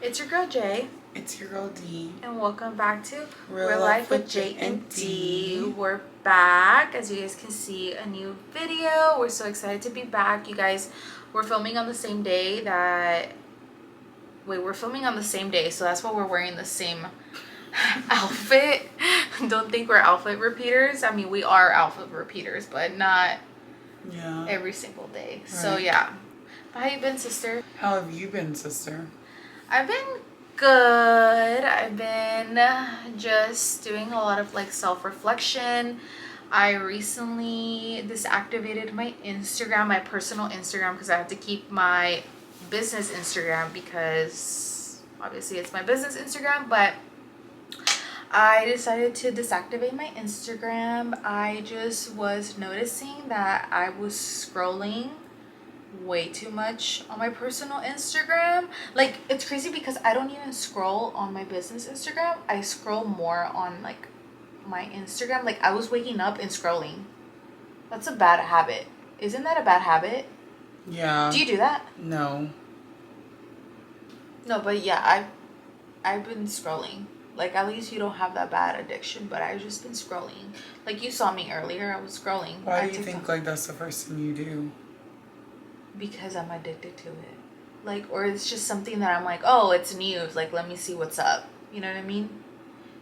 It's your girl Jay. It's your girl D. And welcome back to Real Life with J and D. We're back. As you guys can see, a new video. We're so excited to be back. You guys, we're filming on the same day that... Wait, we're filming on the same day, so that's why we're wearing the same outfit. Don't think we're outfit repeaters. I mean, we are outfit repeaters, but not every single day. Right. So yeah. How you been, sister? How have you been, sister? I've been good. I've been just doing a lot of like self-reflection. I recently deactivated my Instagram, my personal Instagram, because I have to keep my business Instagram because obviously it's my business Instagram, but I decided to deactivate my Instagram. I just was noticing that I was scrolling way too much on my personal Instagram. Like, it's crazy because I don't even scroll on my business Instagram. I scroll more on like my Instagram. Like, I was waking up and scrolling. That's a bad habit. Isn't that a bad habit? Yeah. Do you do that? No. No, but yeah, I've been scrolling. Like, at least you don't have that bad addiction, but I've just been scrolling. Like, you saw me earlier, I was scrolling. Why do you think like that's the first thing you do? Because I'm addicted to it. Like, or it's just something that I'm like, oh, it's news, like, let me see what's up, you know what I mean?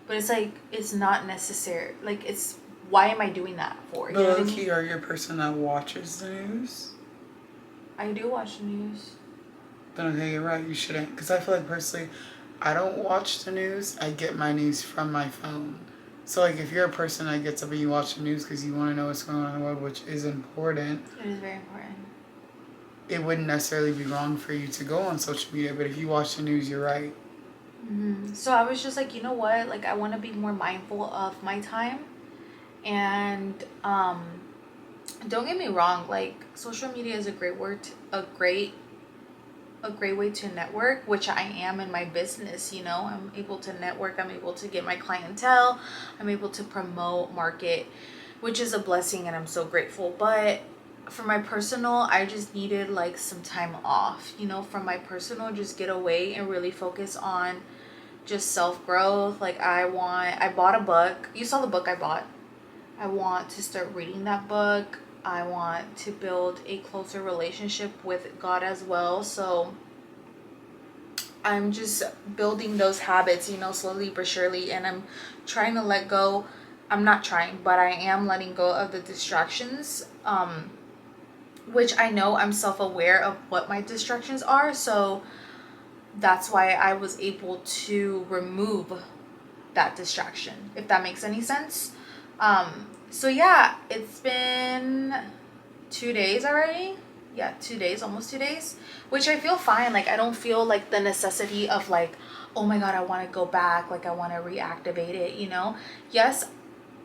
But it's like, it's not necessary. Like, it's, why am I doing that for? But low-key, are you a person that watches the news? I do watch the news. Then okay, you're right, you shouldn't. Because I feel like personally, I don't watch the news. I get my news from my phone. So like, if you're a person that gets up and you watch the news because you want to know what's going on in the world, which is important. It is very important. It wouldn't necessarily be wrong for you to go on social media, but if you watch the news, you're right. Mm-hmm. So I was just like, you know what? Like, I want to be more mindful of my time. And don't get me wrong. Like, social media is a great way to network, which I am in my business. You know, I'm able to network. I'm able to get my clientele. I'm able to promote, market, which is a blessing, and I'm so grateful. But for my personal, I just needed like some time off, you know, from my personal, just get away and really focus on just self-growth. Like, I bought a book. You saw the book I bought. I want to start reading that book. I want to build a closer relationship with God as well. So I'm just building those habits, you know, slowly but surely, and I'm trying to let go. I'm not trying, but I am letting go of the distractions, which I know I'm self-aware of what my distractions are. So that's why I was able to remove that distraction, if that makes any sense. So yeah, it's been 2 days already. Yeah, 2 days, almost 2 days, which I feel fine. Like, I don't feel like the necessity of like, oh my God, I want to go back. Like, I want to reactivate it, you know? Yes,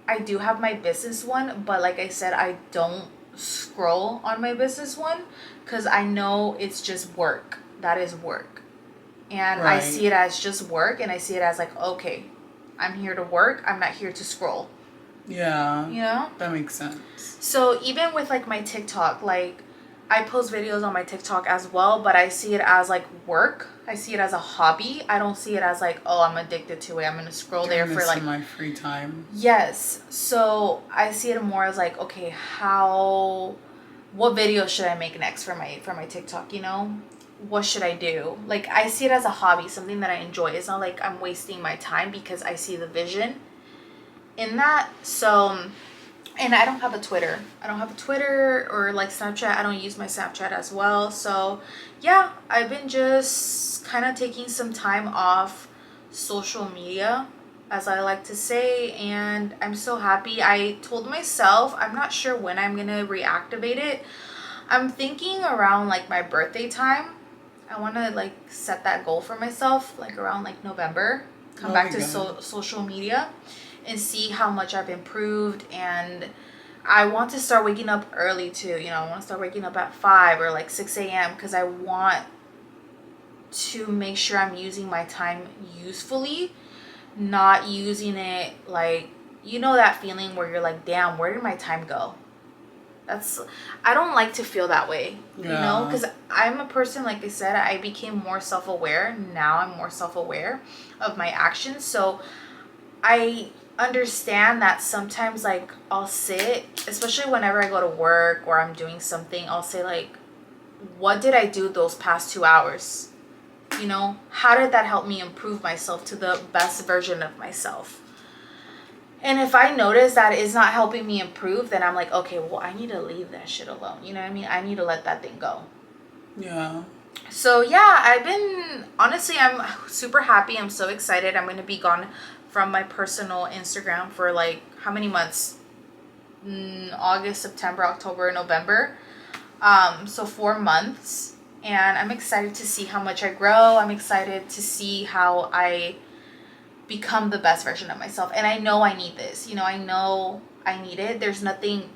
I do have my business one, but like I said, I don't scroll on my business one because I know it's just work. That is work. And right. I see it as just work, and I see it as like, okay, I'm here to work. I'm not here to scroll. Yeah. You know? That makes sense. So even with like my TikTok, like, I post videos on my TikTok as well, but I see it as like work. I see it as a hobby. I don't see it as like, oh, I'm addicted to it. I'm going to scroll there for like... in my free time. Yes. So I see it more as like, okay, what video should I make next for my TikTok, you know? What should I do? Like, I see it as a hobby, something that I enjoy. It's not like I'm wasting my time because I see the vision in that. So, and I don't have a Twitter. I don't have a Twitter or like Snapchat. I don't use my Snapchat as well. So yeah, I've been just kind of taking some time off social media, as I like to say, and I'm so happy. I told myself, I'm not sure when I'm gonna reactivate it. I'm thinking around like my birthday time. I want to like set that goal for myself, like around like November, come back to social media and see how much I've improved. And I want to start waking up early too. You know, I want to start waking up at 5 or like 6 a.m. because I want to make sure I'm using my time usefully, not using it like, you know, that feeling where you're like, damn, where did my time go? I don't like to feel that way, you know, Yeah. because I'm a person, like I said, I became more self-aware. Now I'm more self-aware of my actions. So I understand that sometimes, like, I'll sit, especially whenever I go to work or I'm doing something, I'll say, like, what did I do those past 2 hours? You know, how did that help me improve myself to the best version of myself? And if I notice that it's not helping me improve, then I'm like, okay, well, I need to leave that shit alone. You know what I mean? I need to let that thing go. Yeah. So yeah, I've been, honestly, I'm super happy. I'm so excited. I'm going to be gone from my personal Instagram for like how many months? August, September, October, November. So 4 months. And I'm excited to see how much I grow. I'm excited to see how I become the best version of myself. And I know I need this. You know, I know I need it. There's nothing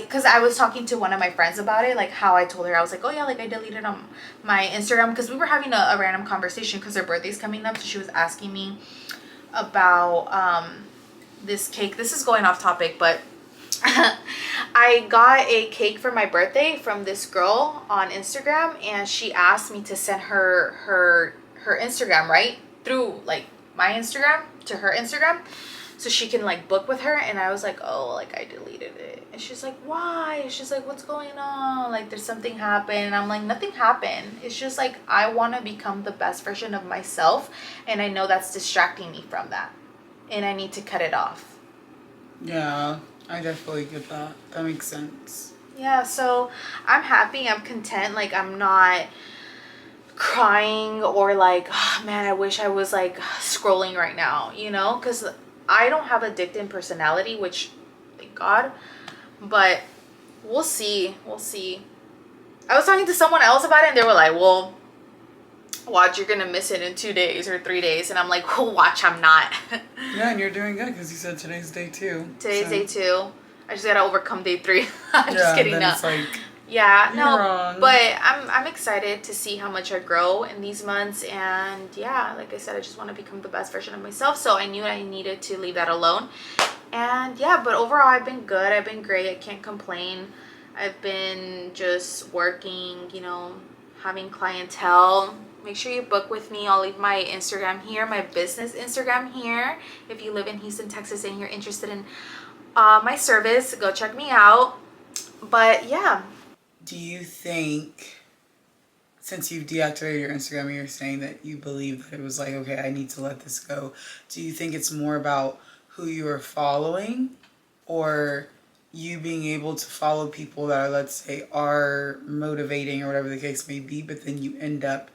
because I was talking to one of my friends about it, like how I told her, I was like, oh yeah, like I deleted on my Instagram because we were having a random conversation because her birthday's coming up. So she was asking me about this cake. This is going off topic, but I got a cake for my birthday from this girl on Instagram, and she asked me to send her Instagram, right, through like my Instagram to her Instagram, so she can like book with her. And I was like, oh, like I deleted it. And she's like, why? She's like, what's going on? Like, there's something happened. And I'm like, nothing happened. It's just like I want to become the best version of myself, and I know that's distracting me from that, and I need to cut it off. Yeah, I definitely get that. That makes sense. Yeah, so I'm happy, I'm content. Like, I'm not crying or like, oh, man, I wish I was like scrolling right now, you know? Because I don't have addictive personality, which, thank God. But we'll see. We'll see. I was talking to someone else about it, and they were like, well, watch, you're going to miss it in 2 days or 3 days. And I'm like, well, watch, I'm not. Yeah, and you're doing good because you said today's day 2. Today's so. day 2. I just got to overcome day 3. I'm just Yeah, kidding. then No. it's like, Yeah, you're no, wrong. but I'm excited to see how much I grow in these months. And yeah, like I said, I just want to become the best version of myself. So I knew I needed to leave that alone. And yeah, but overall, I've been good. I've been great. I can't complain. I've been just working, you know, having clientele. Make sure you book with me. I'll leave my Instagram here, my business Instagram here. If you live in Houston, Texas, and you're interested in my service, go check me out. But yeah. Do you think, since you've deactivated your Instagram and you're saying that you believe that it was like, okay, I need to let this go, do you think it's more about who you are following, or you being able to follow people that are, let's say, are motivating or whatever the case may be, but then you end up,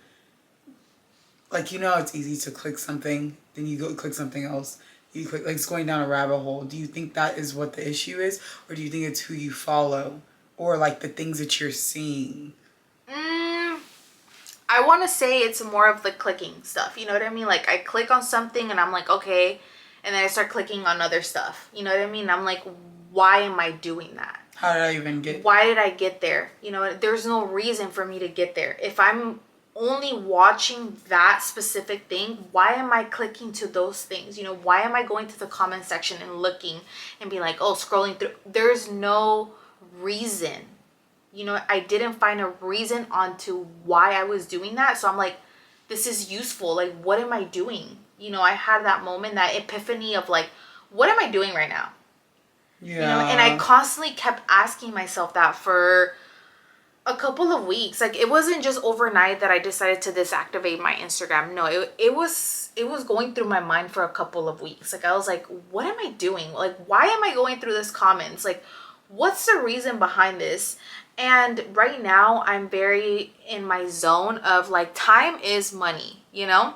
like, you know, it's easy to click something, then you go click something else. You click, like, it's going down a rabbit hole. Do you think that is what the issue is, or do you think it's who you follow, or like the things that you're seeing? I want to say it's more of the clicking stuff. You know what I mean? Like, I click on something and I'm like, okay. And then I start clicking on other stuff. You know what I mean? I'm like, why am I doing that? How did I even get? Why did I get there? You know, there's no reason for me to get there. If I'm only watching that specific thing, why am I clicking to those things? You know, why am I going to the comment section and looking and be like, oh, scrolling through? There's no reason. You know, I didn't find a reason onto why I was doing that. So I'm like, this is useful. Like, what am I doing? You know, I had that moment, that epiphany of like, what am I doing right now? Yeah. You know, and I constantly kept asking myself that for a couple of weeks. Like, it wasn't just overnight that I decided to deactivate my Instagram. No, it was going through my mind for a couple of weeks. Like, I was like, what am I doing? Like, why am I going through this comments? Like, what's the reason behind this? And right now I'm very in my zone of like, time is money, you know?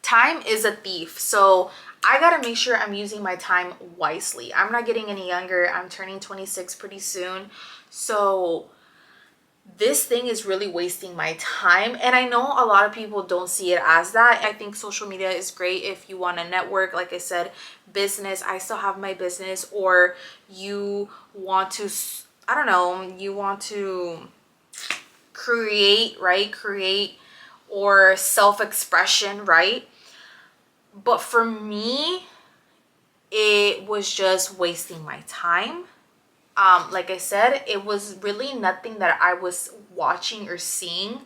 Time is a thief. So I gotta make sure I'm using my time wisely. I'm not getting any younger. I'm turning 26 pretty soon. So this thing is really wasting my time, and I know a lot of people don't see it as that. I think social media is great if you want to network, like I said, business. I still have my business, or you want to, I don't know, you want to create, right? Create, or self-expression, right? But for me, it was just wasting my time. Like I said, it was really nothing that I was watching or seeing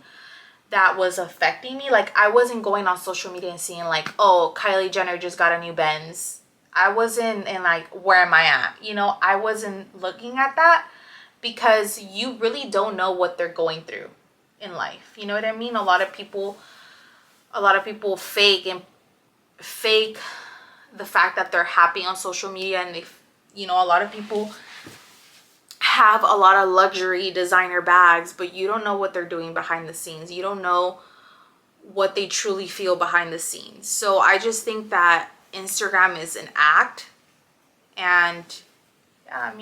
that was affecting me. Like, I wasn't going on social media and seeing like, oh, Kylie Jenner just got a new Benz. I wasn't in like, where am I at? You know, I wasn't looking at that, because you really don't know what they're going through in life. You know what I mean? A lot of people fake the fact that they're happy on social media, and a lot of people have a lot of luxury designer bags, but you don't know what they're doing behind the scenes. You don't know what they truly feel behind the scenes. So I just think that Instagram is an act. And yeah,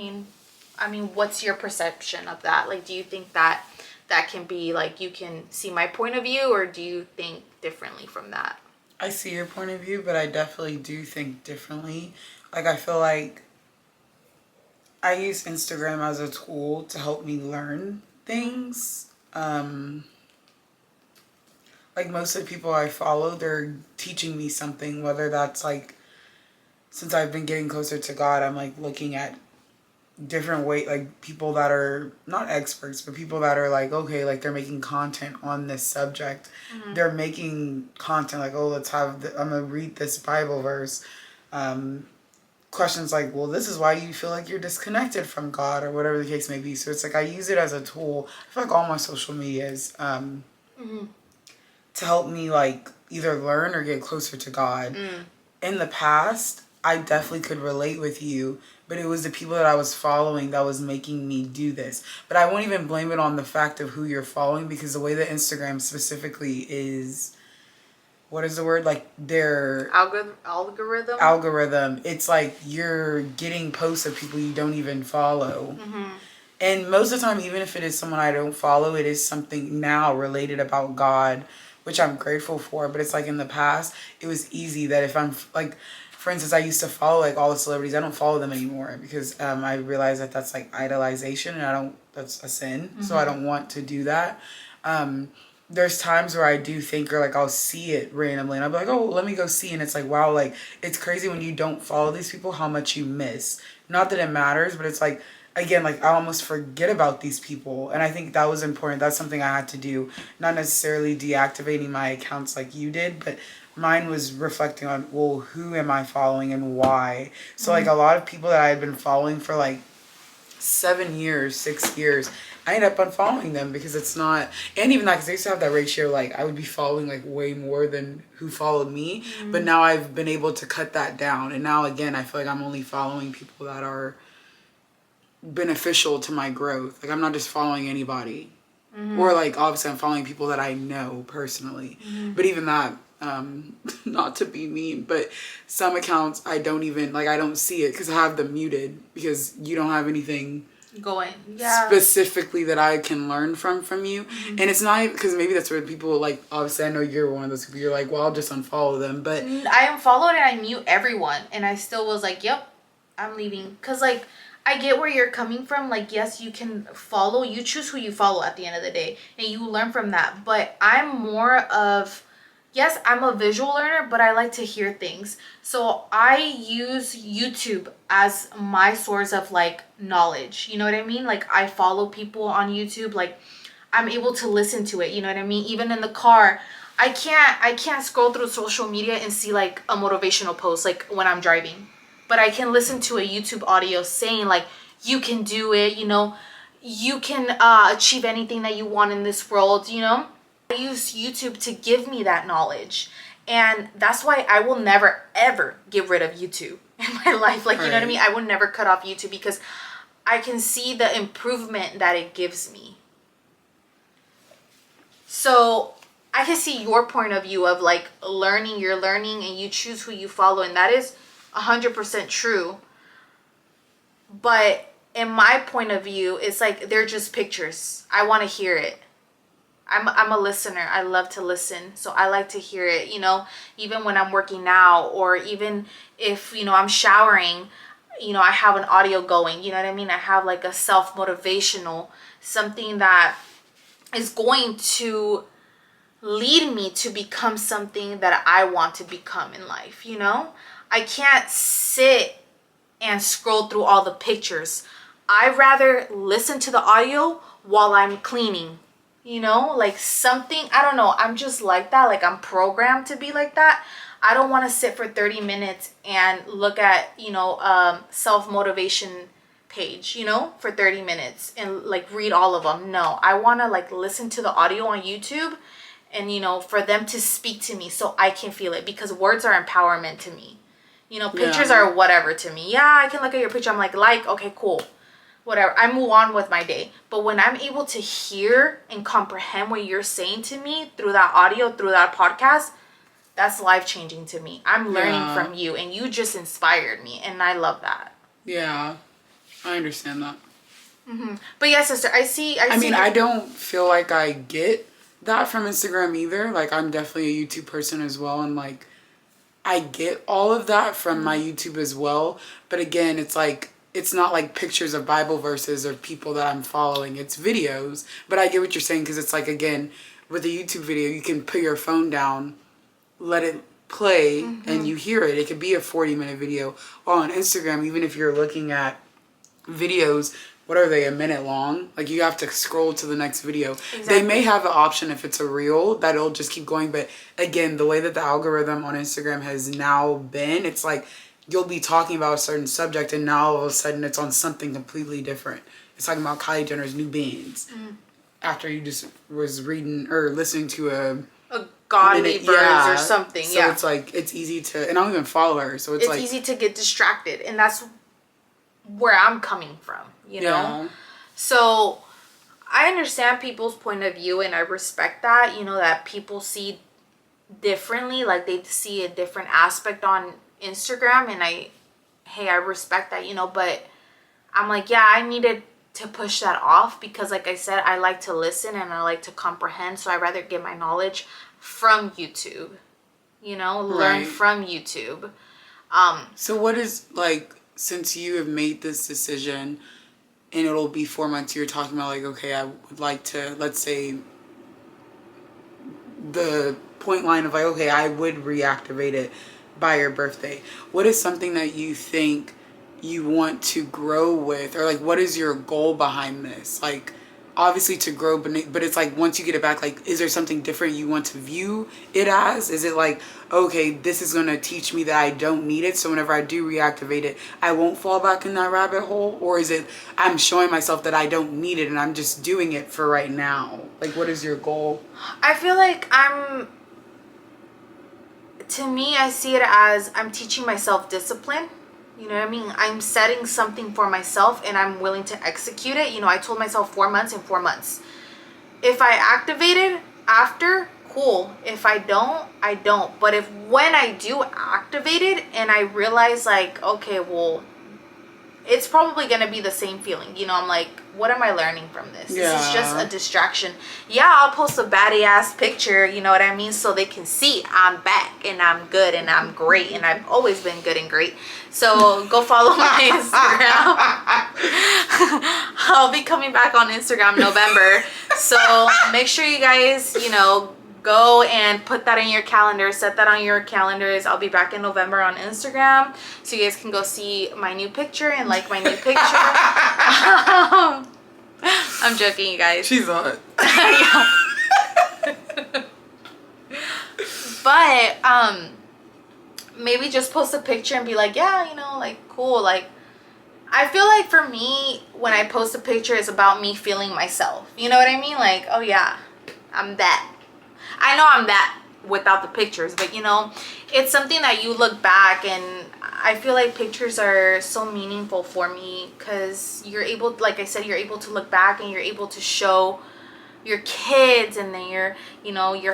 I mean, what's your perception of that? Like, do you think that that can be like, you can see my point of view, or do you think differently from that? I see your point of view, but I definitely do think differently. Like, I feel like I use Instagram as a tool to help me learn things. Like, most of the people I follow, they're teaching me something, whether that's like, since I've been getting closer to God, I'm like looking at different way, like people that are not experts, but people that are like, okay, like they're making content on this subject. They're making content like, oh, I'm gonna read this Bible verse. Questions like, well, this is why you feel like you're disconnected from God, or whatever the case may be. So it's like I use it as a tool. I feel like all my social media is to help me like either learn or get closer to God. In the past, I definitely could relate with you, but it was the people that I was following that was making me do this. But I won't even blame it on the fact of who you're following, because the way that Instagram specifically is, what is the word? Like their algorithm. It's like you're getting posts of people you don't even follow. And most of the time, even if it is someone I don't follow, it is something now related about God, which I'm grateful for. But it's like in the past, it was easy that if I'm like, for instance, I used to follow like all the celebrities. I don't follow them anymore because I realize that that's like idolization, and that's a sin. So I don't want to do that. There's times where I do think, or like I'll see it randomly and I'll be like, oh, let me go see. And it's like, wow, like it's crazy when you don't follow these people, how much you miss. Not that it matters, but it's like, again, like I almost forget about these people. And I think that was important. That's something I had to do. Not necessarily deactivating my accounts like you did, but mine was reflecting on, well, who am I following and why? So like a lot of people that I had been following for like 7 years, 6 years, I ended up unfollowing them because it's not, and even that, because they used to have that ratio, like I would be following like way more than who followed me, but now I've been able to cut that down, and now again I feel like I'm only following people that are beneficial to my growth. Like I'm not just following anybody, or like obviously I'm following people that I know personally, but even that, not to be mean, but some accounts I don't even like, I don't see it because I have them muted because you don't have anything Going specifically that I can learn from you. And it's not because maybe that's where people like, obviously I know you're one of those people, you're like, well, I'll just unfollow them, but I unfollowed and I mute everyone, and I still was like, yep, I'm leaving. Because like, I get where you're coming from. Like, yes, you can follow, you choose who you follow at the end of the day, and you learn from that. But I'm more of, yes, I'm a visual learner, but I like to hear things. So I use YouTube as my source of like knowledge. You know what I mean? Like, I follow people on YouTube. Like, I'm able to listen to it. You know what I mean? Even in the car, I can't scroll through social media and see like a motivational post like when I'm driving. But I can listen to a YouTube audio saying like, you can do it, you can achieve anything that you want in this world. I use YouTube to give me that knowledge. And that's why I will never, ever get rid of YouTube in my life. Like, you know what I mean? I would never cut off YouTube because I can see the improvement that it gives me. So I can see your point of view of like you're learning and you choose who you follow. And that is 100% true. But in my point of view, it's like they're just pictures. I want to hear it. I'm a listener. I love to listen. So I like to hear it, even when I'm working now, or even if, I'm showering, I have an audio going, you know what I mean? I have like a self-motivational, something that is going to lead me to become something that I want to become in life. I can't sit and scroll through all the pictures. I rather listen to the audio while I'm cleaning. You know, like something, I don't know, I'm just like that. Like I'm programmed to be like that. I don't want to sit for 30 minutes and look at, self-motivation page, for 30 minutes and like read all of them. No, I want to like listen to the audio on YouTube and, for them to speak to me so I can feel it, because words are empowerment to me. Pictures Yeah. are whatever to me. Yeah, I can look at your picture. I'm like, okay, cool, whatever. I move on with my day. But when I'm able to hear and comprehend what you're saying to me through that audio, through that podcast, that's life changing to me. I'm learning Yeah. from you, and you just inspired me, and I love that. Yeah, I understand that. But yeah, sister, I see. I mean, I don't feel like I get that from Instagram either. Like, I'm definitely a YouTube person as well, and like, I get all of that from my YouTube as well. But again, it's like, it's not like pictures of Bible verses or people that I'm following. It's videos. But I get what you're saying, because it's like, again, with a YouTube video, you can put your phone down, let it play, and you hear it. It could be a 40-minute video. Or on Instagram, even if you're looking at videos, what are they, a minute long? Like, you have to scroll to the next video. Exactly. They may have the option, if it's a reel, that it'll just keep going. But again, the way that the algorithm on Instagram has now been, it's like you'll be talking about a certain subject and now all of a sudden it's on something completely different. It's talking about Kylie Jenner's new bands. After you just was reading or listening to a godly verse or something. So it's like, it's easy to, and I don't even follow her, so it's like, easy to get distracted, and that's where I'm coming from, Yeah. So I understand people's point of view, and I respect that, that people see differently, like they see a different aspect on Instagram, and I respect that, but I'm like, yeah, I needed to push that off, because like I said, I like to listen and I like to comprehend, so I rather get my knowledge from YouTube, learn Right. from YouTube. So what is, like, since you have made this decision and it'll be 4 months, you're talking about like, okay, I would like to, let's say, the point line of like, okay, I would reactivate it by your birthday. What is something that you think you want to grow with, or like, what is your goal behind this? Like, obviously to grow, but it's like, once you get it back, like, is there something different you want to view it as? Is it like, okay, this is going to teach me that I don't need it, so whenever I do reactivate it, I won't fall back in that rabbit hole? Or is it, I'm showing myself that I don't need it and I'm just doing it for right now? Like, what is your goal? I feel like to me, I see it as I'm teaching myself discipline. You know what I mean? I'm setting something for myself and I'm willing to execute it. I told myself 4 months and 4 months. If I activate it after, cool. If I don't, I don't. But if when I do activate it and I realize like, okay, well, it's probably going to be the same feeling. I'm like, what am I learning from this? This is just a distraction. Yeah, I'll post a baddie ass picture, you know what I mean? So they can see I'm back and I'm good and I'm great. And I've always been good and great. So go follow my Instagram. I'll be coming back on Instagram November. So make sure you guys, go and put that in your calendar, set that on your calendars. I'll be back in November on Instagram, so you guys can go see my new picture and like my new picture. I'm joking, you guys. She's on it. But maybe just post a picture and be like, yeah, like, cool. Like, I feel like for me, when I post a picture, it's about me feeling myself. You know what I mean? Like, oh yeah, I'm that. I know I'm that without the pictures, but it's something that you look back, and I feel like pictures are so meaningful for me, because you're able, like I said, you're able to look back and you're able to show your kids, and then your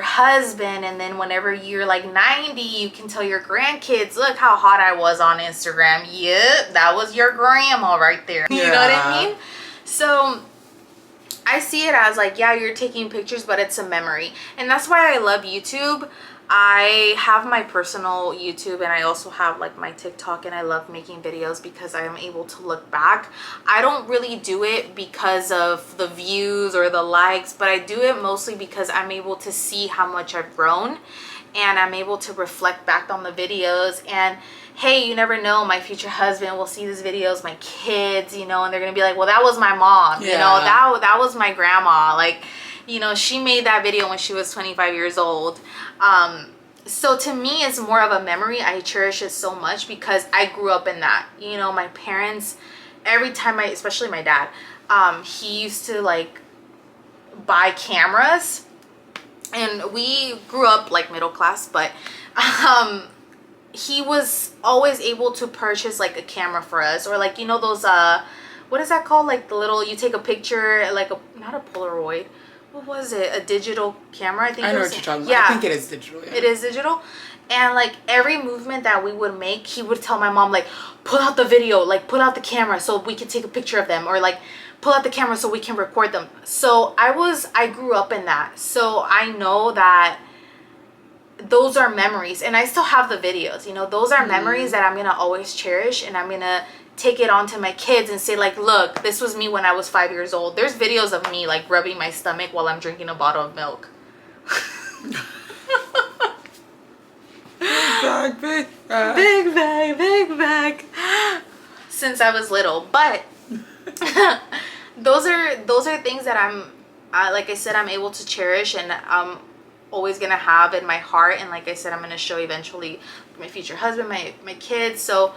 husband, and then whenever you're like 90, you can tell your grandkids, look how hot I was on Instagram. Yep, that was your grandma right there. You know what I mean? So I see it as like, yeah, you're taking pictures, but it's a memory. And that's why I love YouTube. I have my personal YouTube, and I also have like my TikTok, and I love making videos because I am able to look back. I don't really do it because of the views or the likes, but I do it mostly because I'm able to see how much I've grown. and I'm able to reflect back on the videos. And hey, you never know, my future husband will see these videos, my kids, you know, and they're gonna be like, well, that was my mom, you know, that was my grandma, like, you know, she made that video when she was 25 years old. So to me, it's more of a memory. I cherish it so much because I grew up in that. You know, my parents, every time especially my dad, he used to like buy cameras, and we grew up like middle class, but he was always able to purchase like a camera for us, or like, you know, those what is that called, like the little, you take a picture, like not a Polaroid, what was it, a digital camera, I think. I know what you're talking about. Yeah, I think it is digital. Yeah. It is digital. And like every movement that we would make, he would tell my mom, like, pull out the video, like pull out the camera so we can take a picture of them, or like pull out the camera so we can record them. So I grew up in that, so I know that those are memories, and I still have the videos, you know, those are memories that I'm gonna always cherish, and I'm gonna take it on to my kids and say, like, look, this was me when I was 5 years old. There's videos of me like rubbing my stomach while I'm drinking a bottle of milk. Big bag. Big bag. Since I was little, but those are things that like I said, I'm able to cherish, and I'm always gonna have in my heart. And like I said, I'm gonna show eventually my future husband, my kids. So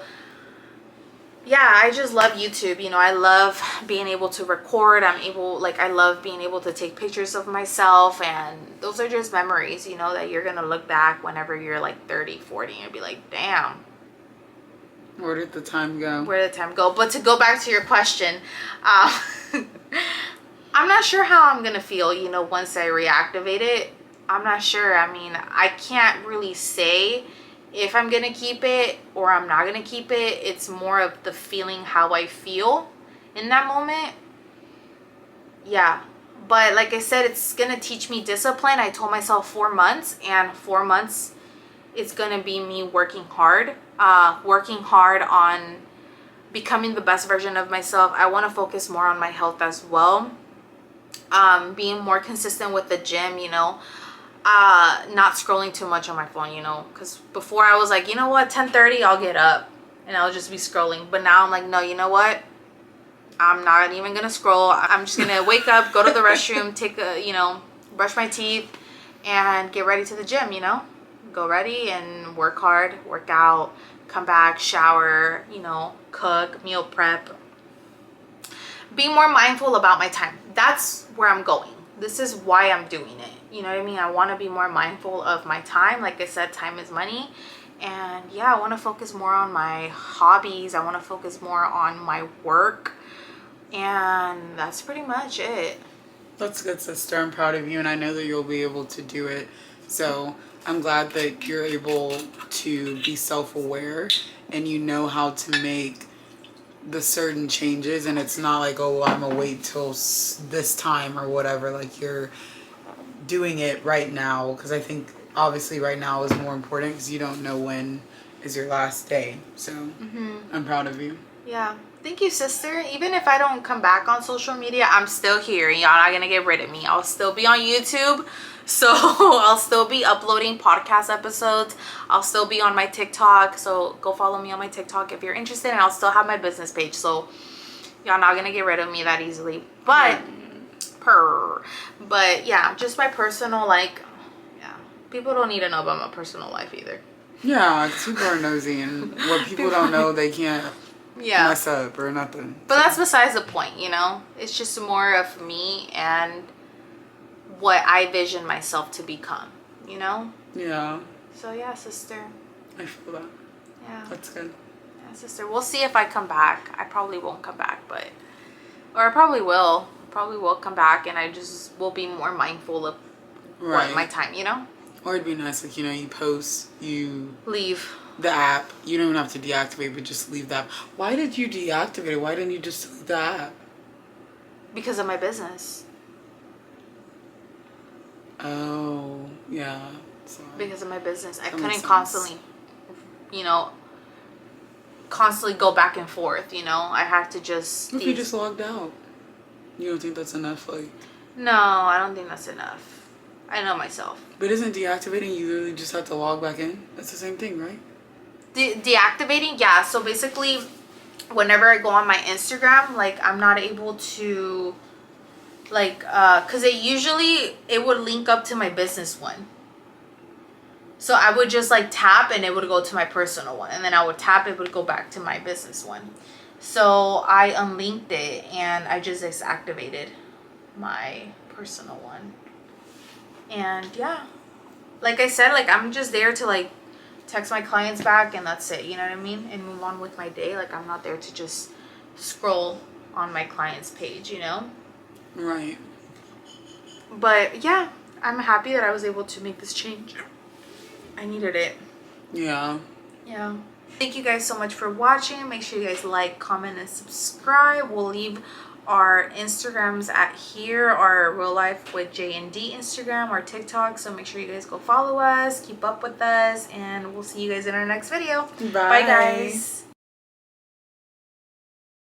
yeah, I just love YouTube. You know, I love being able to record. I love being able to take pictures of myself, and those are just memories, you know, that you're gonna look back whenever you're like 30, 40 and be like, damn, where did the time go? But to go back to your question, I'm not sure how I'm gonna feel, you know, once I reactivate it. I'm not sure. I mean, I can't really say if I'm gonna keep it or I'm not gonna keep it. It's more of the feeling, how I feel in that moment. Yeah, but like I said, it's gonna teach me discipline. I told myself 4 months, and 4 months, it's gonna be me working hard on becoming the best version of myself. I want to focus more on my health as well, being more consistent with the gym, you know, not scrolling too much on my phone, you know, because before I was like, you know what, 10:30 I'll get up and I'll just be scrolling. But now I'm like, no, you know what, I'm not even gonna scroll. I'm just gonna wake up, go to the restroom, brush my teeth, and get ready to the gym, you know, go ready and work hard, work out, come back, shower, you know, cook, meal prep, be more mindful about my time. That's where I'm going. This is why I'm doing it. You know what I mean? I want to be more mindful of my time. Like I said, time is money. And yeah, I want to focus more on my hobbies. I want to focus more on my work. And that's pretty much it. That's good, sister. I'm proud of you, and I know that you'll be able to do it. So I'm glad that you're able to be self-aware and you know how to make the certain changes, and it's not like, oh, I'm gonna wait till this time or whatever. Like, you're doing it right now, because I think obviously right now is more important because you don't know when is your last day. So I'm proud of you. Yeah, thank you, sister. Even if I don't come back on social media, I'm still here. Y'all not gonna get rid of me. I'll still be on YouTube, so I'll still be uploading podcast episodes. I'll still be on my TikTok, so go follow me on my TikTok if you're interested. And I'll still have my business page, so y'all not gonna get rid of me that easily. But but yeah, just my personal, like, yeah, people don't need to know about my personal life either. Yeah, because people are nosy, and what people don't know, they can't mess up or nothing. But that's besides the point, you know? It's just more of me and what I vision myself to become, you know? Yeah. So yeah, sister. I feel that. Yeah. That's good. Yeah, sister. We'll see if I come back. I probably won't come back, or I probably will. Probably will come back, and I just will be more mindful of what my time, you know? Or it'd be nice, like, you know, you post, you leave the app. You don't even have to deactivate, but just leave the app. Why did you deactivate it? Why didn't you just delete the app? Because of my business. Oh, yeah. Sorry. Because of my business. I couldn't constantly, you know, go back and forth, you know? I had to just... If you just logged out. You don't think that's enough? Like, no, I don't think that's enough. I know myself. But isn't deactivating, you literally just have to log back in? That's the same thing, right? Deactivating, yeah. So basically, whenever I go on my Instagram, like I'm not able to, like, cause it would link up to my business one. So I would just like tap and it would go to my personal one, and then I would tap, it would go back to my business one. So I unlinked it and I just deactivated my personal one. And yeah, like I said, like I'm just there to like text my clients back and that's it, you know what I mean, and move on with my day. Like I'm not there to just scroll on my client's page, you know. Right. But yeah, I'm happy that I was able to make this change. I needed it. Yeah. Thank you guys so much for watching. Make sure you guys like, comment, and subscribe. We'll leave our Instagrams at here, our Real Life with J&D Instagram, our TikTok. So make sure you guys go follow us, keep up with us, and we'll see you guys in our next video. Bye Bye guys.